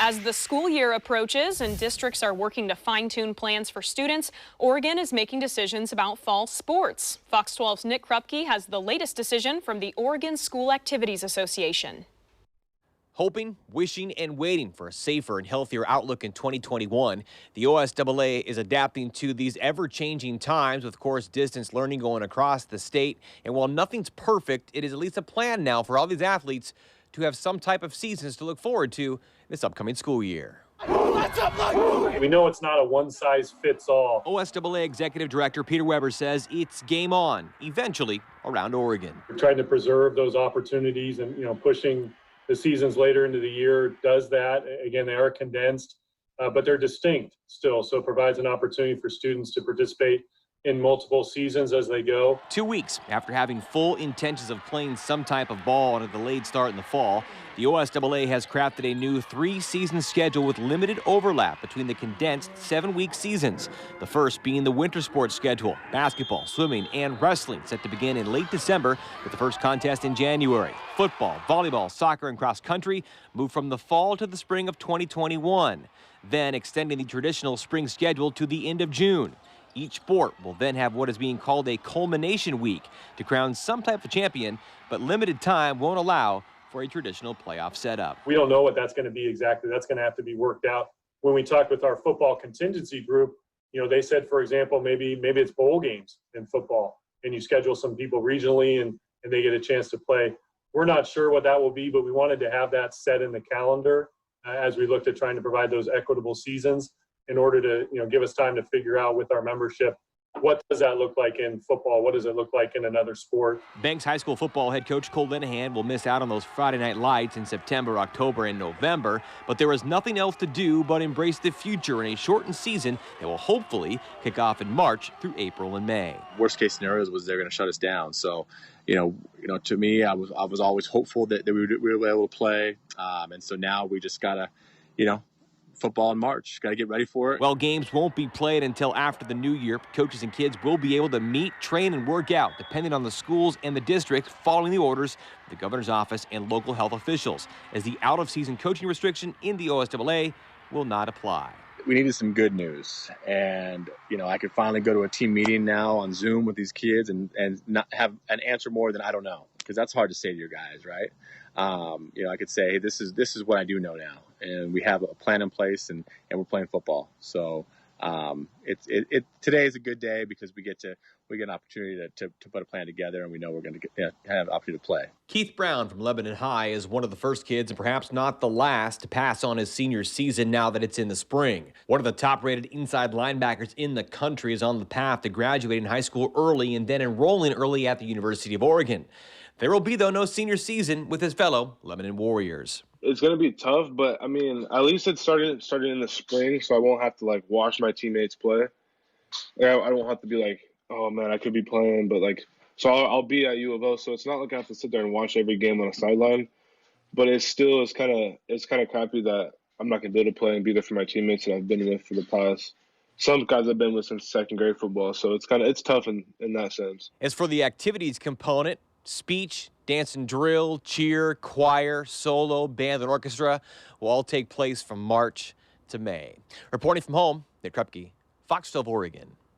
As the school year approaches and districts are working to fine-tune plans for students, Oregon is making decisions about fall sports. Fox 12's Nick Krupke has the latest decision from the Oregon School Activities Association. Hoping, wishing, and waiting for a safer and healthier outlook in 2021, the OSAA is adapting to these ever-changing times with course distance learning going across the state. And while nothing's perfect, it is at least a plan now for all these athletes to have some type of seasons to look forward to this upcoming school year. We know it's not a one-size-fits-all. OSAA Executive Director Peter Weber says it's game on, eventually, around Oregon. We're trying to preserve those opportunities and, pushing the seasons later into the year does that. Again, they are condensed, but they're distinct still, so it provides an opportunity for students to participate in multiple seasons as they go. 2 weeks after having full intentions of playing some type of ball on a delayed start in the fall, the OSAA has crafted a new 3-season schedule with limited overlap between the condensed 7-week seasons. The first being the winter sports schedule. Basketball, swimming, and wrestling set to begin in late December with the first contest in January. Football, volleyball, soccer, and cross country move from the fall to the spring of 2021. Then extending the traditional spring schedule to the end of June. Each sport will then have what is being called a culmination week to crown some type of champion, but limited time won't allow for a traditional playoff setup. We don't know what that's going to be exactly. That's going to have to be worked out. When we talked with our football contingency group, they said, for example, maybe it's bowl games in football, and you schedule some people regionally and they get a chance to play. We're not sure what that will be, but we wanted to have that set in the calendar as we looked at trying to provide those equitable seasons, in order to give us time to figure out with our membership, what does that look like in football? What does it look like in another sport? Banks High School football head coach Cole Linehan will miss out on those Friday night lights in September, October, and November, but there is nothing else to do but embrace the future in a shortened season that will hopefully kick off in March through April and May. Worst case scenarios was they're going to shut us down. So, to me, I was always hopeful that we would be able to play, and so now we just gotta, football in March. Got to get ready for it. Well, games won't be played until after the new year. Coaches and kids will be able to meet, train, and work out, depending on the schools and the district, following the orders of the governor's office and local health officials, as the out-of-season coaching restriction in the OSAA will not apply. We needed some good news, and I could finally go to a team meeting now on Zoom with these kids and not have an answer more than I don't know, because that's hard to say to your guys, right? I could say, hey, this is what I do know now, and we have a plan in place, and we're playing football. So today is a good day because we get an opportunity to put a plan together, and we know we're going to have an opportunity to play. Keith Brown from Lebanon High is one of the first kids, and perhaps not the last, to pass on his senior season now that it's in the spring. One of the top-rated inside linebackers in the country is on the path to graduating high school early and then enrolling early at the University of Oregon. There will be, though, no senior season with his fellow Lebanon Warriors. It's going to be tough, but, at least it's starting in the spring, so I won't have to, watch my teammates play. I don't have to be like, oh, man, I could be playing, but, so I'll be at U of O, so it's not like I have to sit there and watch every game on a sideline, but it's kind of crappy that I'm not going to be able to play and be there for my teammates that I've been with for the past. Some guys I've been with since second grade football, so it's tough in that sense. As for the activities component, speech, dance and drill, cheer, choir, solo, band, and orchestra will all take place from March to May. Reporting from home, Nick Krupke, Fox 12 Oregon.